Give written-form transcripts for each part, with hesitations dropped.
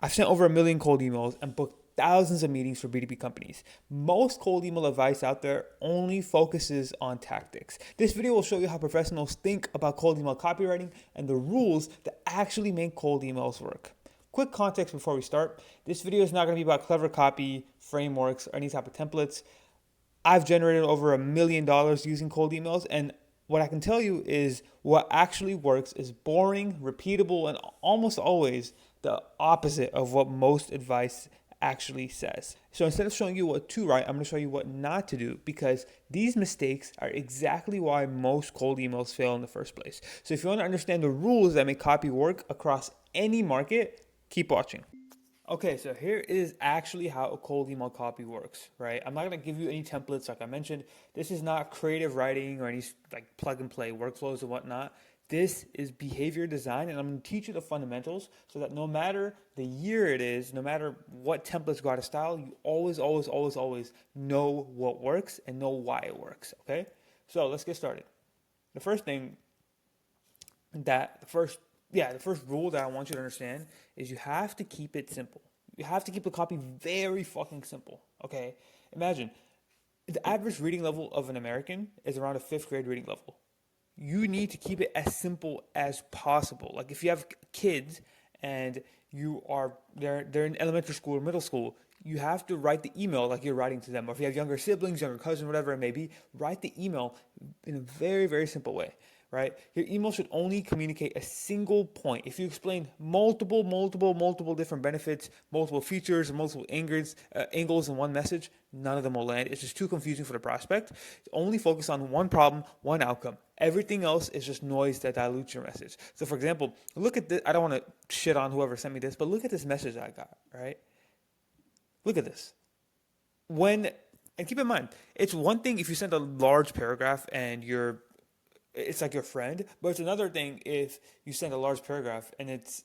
I've sent over 1 million cold emails and booked thousands of meetings for B2B companies. Most cold email advice out there only focuses on tactics. This video will show you how professionals think about cold email copywriting and the rules that actually make cold emails work. Quick context before we start. This video is not going to be about clever copy, frameworks, or any type of templates. I've generated over $1 million using cold emails, and what I can tell you is what actually works is boring, repeatable, and almost always the opposite of what most advice actually says. So instead of showing you what to write, I'm going to show you what not to do, because these mistakes are exactly why most cold emails fail in the first place. So if you want to understand the rules that make copy work across any market, keep watching. Okay, so here is actually how a cold email copy works, right? I'm not going to give you any templates like I mentioned. This is not creative writing or any like plug and play workflows and whatnot. This is behavior design, and I'm going to teach you the fundamentals so that no matter the year it is, no matter what templates go out of style, you always know what works and know why it works, okay? So let's get started. The first rule that I want you to understand is you have to keep it simple. You have to keep the copy very fucking simple, okay? Imagine, the average reading level of an American is around a 5th grade reading level. You need to keep it as simple as possible. Like if you have kids and they're in elementary school or middle school, you have to write the email like you're writing to them. Or if you have younger siblings, younger cousins, whatever it may be, write the email in a very, very simple way. Right? Your email should only communicate a single point. If you explain multiple different benefits, multiple features, and multiple angles in one message, none of them will land. It's just too confusing for the prospect. Only focus on one problem, one outcome. Everything else is just noise that dilutes your message. So for example, look at this. I don't want to shit on whoever sent me this, but look at this message I got, right? Look at this. And keep in mind, it's one thing if you send a large paragraph and it's like your friend, but it's another thing if you send a large paragraph and it's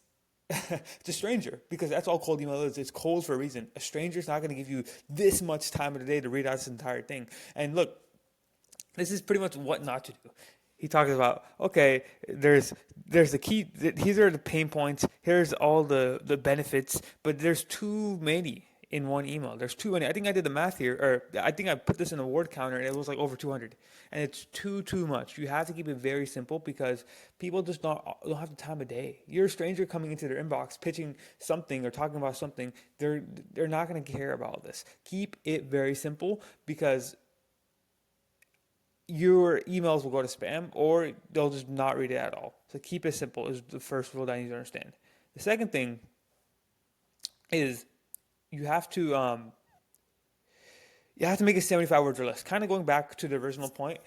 it's a stranger, because that's all cold email is. It's cold for a reason. A stranger's not going to give you this much time of the day to read out this entire thing. And look, this is pretty much what not to do. He talks about, okay, there's the key, these are the pain points, here's all the benefits, but there's too many in one email. There's too many. I think I did the math here, or I think I put this in a word counter, and it was like over 200. And it's too much. You have to keep it very simple, because people just don't have the time of day. You're a stranger coming into their inbox, pitching something or talking about something. They're not going to care about this. Keep it very simple, because your emails will go to spam or they'll just not read it at all. So keep it simple is the first rule that I need to understand. The second thing is you have to make it 75 words or less. Kind of going back to the original point,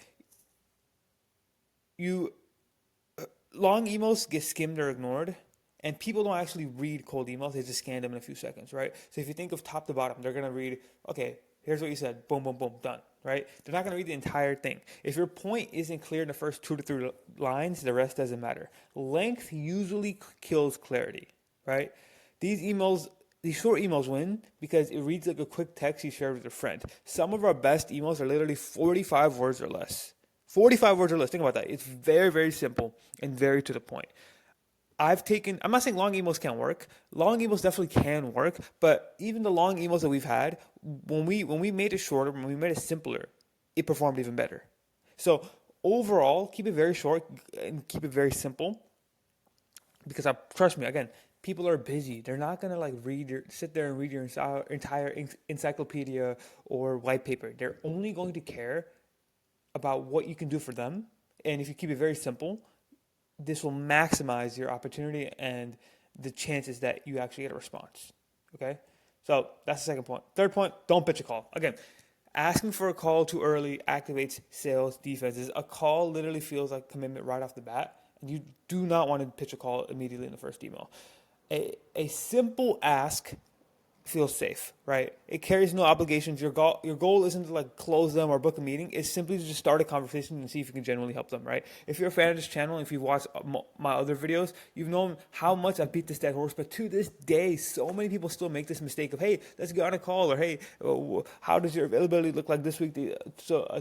long emails get skimmed or ignored, and people don't actually read cold emails. They just scan them in a few seconds, right? So if you think of top to bottom, they're going to read, okay, here's what you said, boom, boom, boom, done, right? They're not going to read the entire thing. If your point isn't clear in the first 2 to 3 lines, the rest doesn't matter. Length usually kills clarity, right? These short emails win because it reads like a quick text you share with a friend. Some of our best emails are literally 45 words or less. 45 words or less. Think about that. It's very, very simple and very to the point. I'm not saying long emails can't work. Long emails definitely can work, but even the long emails that we've had, when we made it shorter, when we made it simpler, it performed even better. So overall, keep it very short and keep it very simple, because trust me, again, people are busy. They're not going to sit there and read your entire encyclopedia or white paper. They're only going to care about what you can do for them. And if you keep it very simple, this will maximize your opportunity and the chances that you actually get a response. Okay? So that's the second point. Third point, don't pitch a call. Again, asking for a call too early activates sales defenses. A call literally feels like commitment right off the bat. And you do not want to pitch a call immediately in the first email. A simple ask feels safe, right? It carries no obligations. Your goal isn't to close them or book a meeting. It's simply to just start a conversation and see if you can genuinely help them, right? If you're a fan of this channel, if you've watched my other videos, you've known how much I've beat this dead horse. But to this day, so many people still make this mistake of, hey, let's get on a call, or hey, how does your availability look like this week to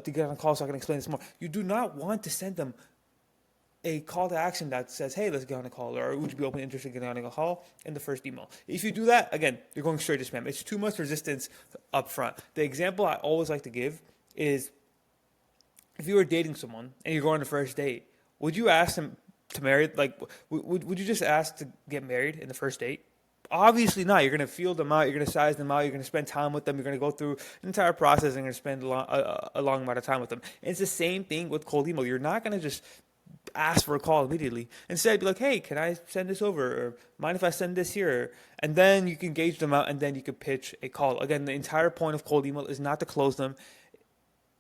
get on a call so I can explain this more. You do not want to send them a call to action that says, hey, let's get on a call, or would you be open interested in getting on a call in the first email. If you do that, again, you're going straight to spam. It's too much resistance up front. The example I always like to give is if you were dating someone and you're going on the first date, would you ask them to marry? Like, would you just ask to get married in the first date? Obviously not. You're going to feel them out. You're going to size them out. You're going to spend time with them. You're going to go through an entire process and you're going to spend a long amount of time with them. And it's the same thing with cold email. You're not going to just ask for a call immediately. Instead, be like, hey, can I send this over? Or mind if I send this here? And then you can gauge them out and then you can pitch a call. Again, the entire point of cold email is not to close them.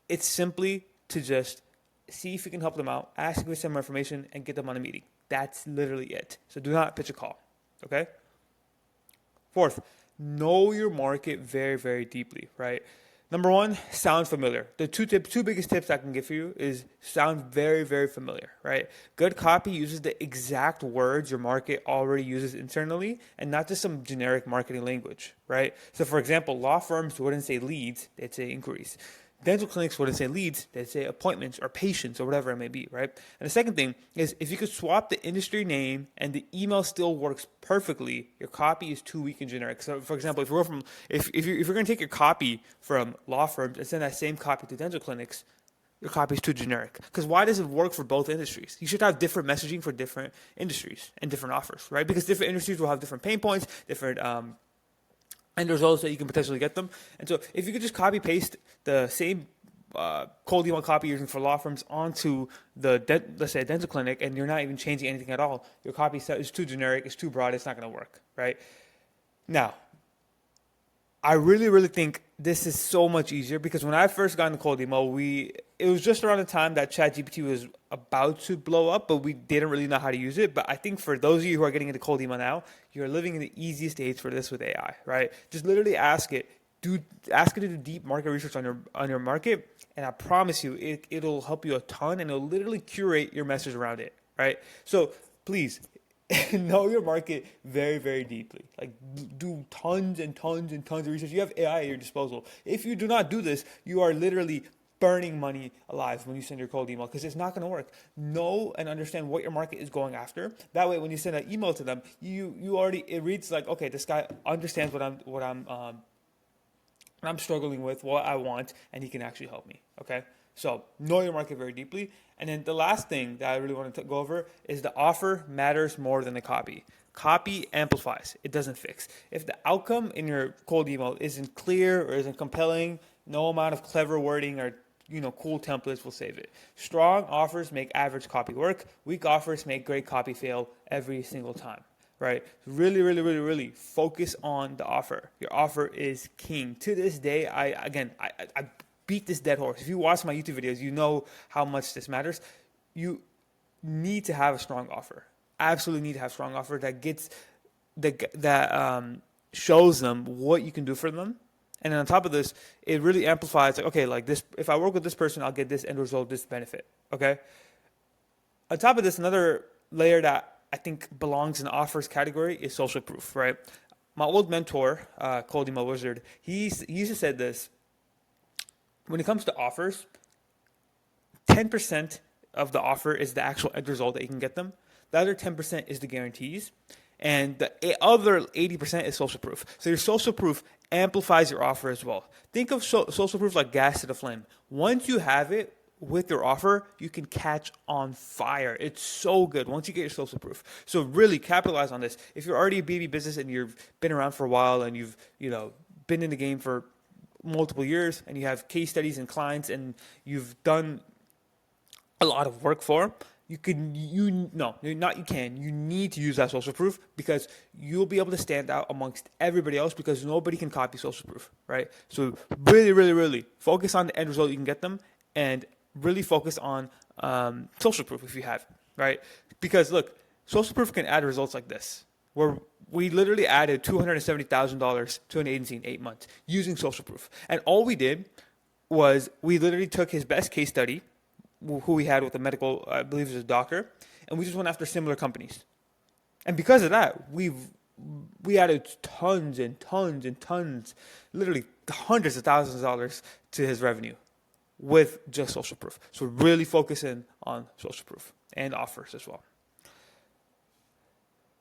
It's simply to just see if you can help them out, ask them for some more information, and get them on a meeting. That's literally it. So do not pitch a call, okay? Fourth, know your market very, very deeply, right? Number one, sound familiar. The two biggest tips I can give you is sound very, very familiar, right? Good copy uses the exact words your market already uses internally and not just some generic marketing language, right? So for example, law firms wouldn't say leads, they'd say inquiries. Dental clinics wouldn't say leads, they'd say appointments or patients or whatever it may be, right? And the second thing is if you could swap the industry name and the email still works perfectly, your copy is too weak and generic. So for example, if you're going to take your copy from law firms and send that same copy to dental clinics, your copy is too generic. Because why does it work for both industries? You should have different messaging for different industries and different offers, right? Because different industries will have different pain points, different and results that you can potentially get them. And so if you could just copy paste the same cold email copy you're using for law firms onto let's say a dental clinic, and you're not even changing anything at all, your copy is too generic, it's too broad, it's not going to work, right? Now, I really, really think this is so much easier because when I first got into cold email, it was just around the time that ChatGPT was about to blow up, but we didn't really know how to use it. But I think for those of you who are getting into cold email now, you're living in the easiest age for this with AI, right? Just literally ask it to do deep market research on your market, and I promise you, it'll help you a ton, and it'll literally curate your message around it, right? So please, know your market very, very deeply. Like, do tons and tons and tons of research. You have AI at your disposal. If you do not do this, you are literally burning money alive when you send your cold email because it's not going to work. Know and understand what your market is going after. That way, when you send an email to them, it reads like, okay, this guy understands what I'm struggling with, what I want, and he can actually help me. Okay. So know your market very deeply. And then the last thing that I really want to go over is the offer matters more than the copy. Copy amplifies. It doesn't fix. If the outcome in your cold email isn't clear or isn't compelling, no amount of clever wording or cool templates will save it. Strong offers make average copy work. Weak offers make great copy fail every single time. Right? Really, really, really, really focus on the offer. Your offer is king. To this day, I beat this dead horse. If you watch my YouTube videos, you know how much this matters. You need to have a strong offer. Absolutely need to have a strong offer that shows them what you can do for them. And then on top of this, it really amplifies, like, okay, like this, if I work with this person, I'll get this end result, this benefit. Okay. On top of this, another layer that I think belongs in the offers category is social proof, right? My old mentor, Cold Email Wizard, he used to say this. When it comes to offers, 10% of the offer is the actual end result that you can get them. The other 10% is the guarantees. And the other 80% is social proof. So your social proof amplifies your offer as well. Think of social proof like gas to the flame. Once you have it with your offer, you can catch on fire. It's so good once you get your social proof. So really capitalize on this. If you're already a B2B business and you've been around for a while and you've been in the game for multiple years and you have case studies and clients and you've done a lot of work for, you need to use that social proof because you'll be able to stand out amongst everybody else because nobody can copy social proof, right? So really, really, really focus on the end result you can get them and really focus on social proof if you have, right? Because look, social proof can add results like this, where we literally added $270,000 to an agency in 8 months using social proof. And all we did was we literally took his best case study, who we had with a medical, I believe it was a doctor, and we just went after similar companies. And because of that, we added tons and tons and tons, literally hundreds of thousands of dollars to his revenue with just social proof. So really focus in on social proof. and offers as well.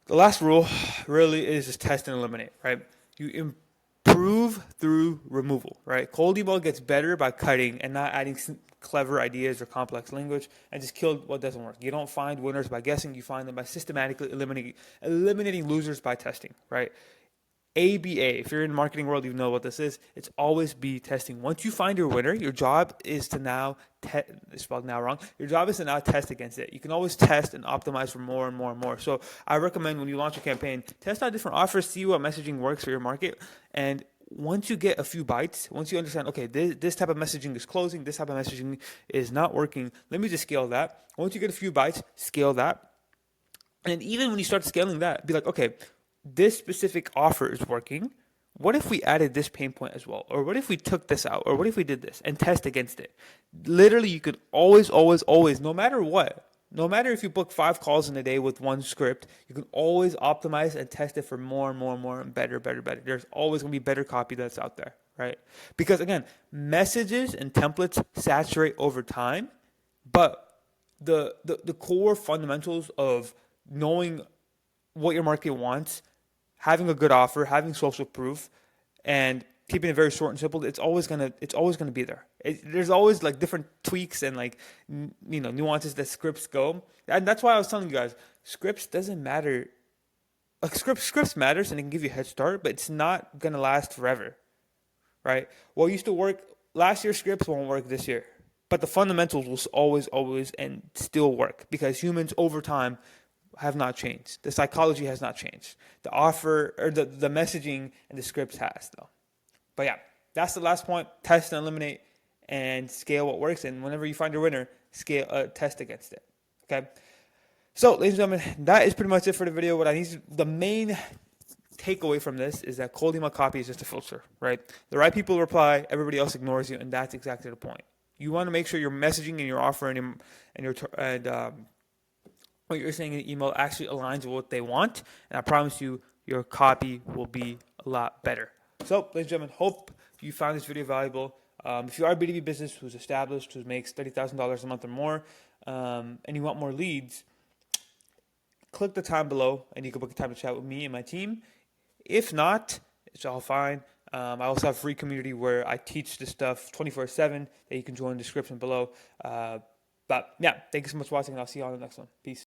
The last rule really is just test and eliminate, right? You improve through removal, right? Cold email gets better by cutting and not adding clever ideas or complex language, and just kill what doesn't work. You don't find winners by guessing, you find them by systematically eliminating losers by testing, right? ABA, if you're in the marketing world, you know what this is. It's always be testing. Once you find your winner, your job is to now spelled now wrong. Your job is to now test against it. You can always test and optimize for more and more and more. So I recommend when you launch a campaign, test out different offers, see what messaging works for your market, and once you get a few bites, once you understand, okay, this type of messaging is closing, this type of messaging is not working, let me just scale that. Once you get a few bites, scale that. And even when you start scaling that, be like, okay, this specific offer is working. What if we added this pain point as well? Or what if we took this out? Or what if we did this and test against it? Literally, you could always, no matter what, no matter if you book 5 calls in a day with one script, you can always optimize and test it for more and more and more and better. There's always going to be better copy that's out there, right? Because again, messages and templates saturate over time, but the core fundamentals of knowing what your market wants, having a good offer, having social proof, and keeping it very short and simple, it's always gonna be there. There's always like different tweaks and like nuances that scripts go, and that's why I was telling you guys, scripts doesn't matter. Like scripts matters and it can give you a head start, but it's not gonna last forever, right? What used to work last year, scripts won't work this year, but the fundamentals will always and still work because humans over time have not changed. The psychology has not changed. The offer or the messaging and the scripts has though. But yeah, that's the last point. Test and eliminate and scale what works. And whenever you find your winner, test against it. Okay. So ladies and gentlemen, that is pretty much it for the video. The main takeaway from this is that cold email copy is just a filter, right? The right people reply, everybody else ignores you, and that's exactly the point. You want to make sure your messaging and your offer and what you're saying in the email actually aligns with what they want, and I promise you, your copy will be a lot better. So, ladies and gentlemen, hope you found this video valuable. If you are a B2B business who's established, who makes $30,000 a month or more, and you want more leads, click the time below, and you can book a time to chat with me and my team. If not, it's all fine. I also have a free community where I teach this stuff 24/7 that you can join in the description below. But yeah, thank you so much for watching, and I'll see you on the next one. Peace.